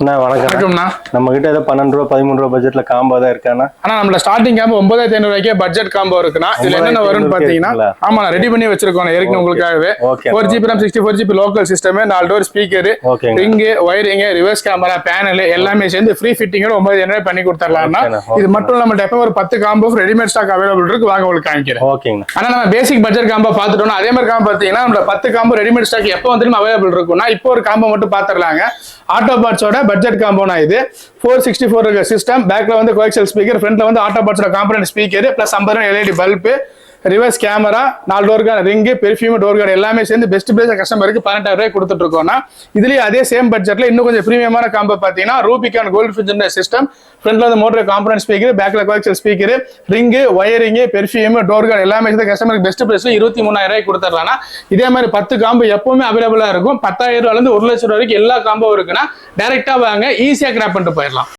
வணக்கம்ண்ணா. நம்ம கிட்ட ஏதோ 12 ரூபா 13 ரூபா பட்ஜெட்ல காம்போ தான் இருக்காண்ணா. ஆனா நம்மள ஸ்டார்டிங் காம்போ 9500 ரூபாய்க்கே பட்ஜெட் காம்போ இருக்குண்ணா. இதுல என்னென்ன வரும்னு பாத்தீங்கன்னா, ஆமா ரெடி பண்ணி வச்சிருக்கோம் ஏற்கனவே உங்களுக்காகவே. 4GB RAM 64GB local system, 4 door speaker, ring, wiring, reverse camera, panel எல்லாமே சேர்ந்து ஃப்ரீ ஃபிட்டிங்கோட 9500 பண்ணி கொடுத்துடலாம்னா. இது மட்டும் நம்ம எப்ப ஒரு 10 காம்போ ரெடிமேட் ஸ்டாக் அவைலபிள் இருக்கு, வாங்க உங்களுக்கு காமிக்கிறேன். ஓகேங்க. ஆனா நம்ம பேசிக் பட்ஜெட் காம்போ பாத்துட்டோம்னா அதே மாதிரி காம்போ பாத்தீங்கன்னா நம்ம 10 காம்போ ரெடிமேட் ஸ்டாக் எப்போ வந்து அவைலபிள் இருக்கும்னா இப்போ ஒரு காம்போ மட்டும் பாத்துடலாங்க. ஆட்டோ பார்ட்ஸோட பட்ஜெட் காம்போனா இது 464 இருக்க சிஸ்டம், பேக்ல வந்து கோஎக்சல் ஸ்பீக்கர், ஃப்ரண்ட்ல வந்து ஆட்டோ பார்ட்ஸோட component speaker plus 50 LED bulb, reverse camera, 4 door card, ring, perfume, door card எல்லாமே சேர்ந்து பெஸ்ட் பிரைஸ் கஸ்டமருக்கு 18000 ரூபாய் கொடுத்துட்டு இருக்கோம்னா. இதுலயே அதே சேம் பட்ஜெட்ல இன்னும் கொஞ்சம் பிரீமியமான காம்போ பாத்தீங்கன்னா ரூபிகான் கோல்ட் ஃபில்டர் சிஸ்டம், ஃப்ரண்ட்ல வந்து மோட்டர் காம்பனன்ட் ஸ்பீக்கர், பேக்ல coaxial speaker, ring, wiring, perfume, door card எல்லாமே சேர்ந்து கஸ்டமருக்கு பெஸ்ட் பிரைஸ்ல 23000 ரூபாய் கொடுத்துடலாம். இதே மாதிரி 10 காம்போ எப்பவுமே அவைலபிளா இருக்கும். 10000 ரூபாயில இருந்து 1 லட்சம் ரூபாய் வரைக்கும் எல்லா காம்போ இருக்குன்னா டைரக்டா வாங்க, ஈஸியா கிராப் பண்ணிட்டு போயிடலாம்.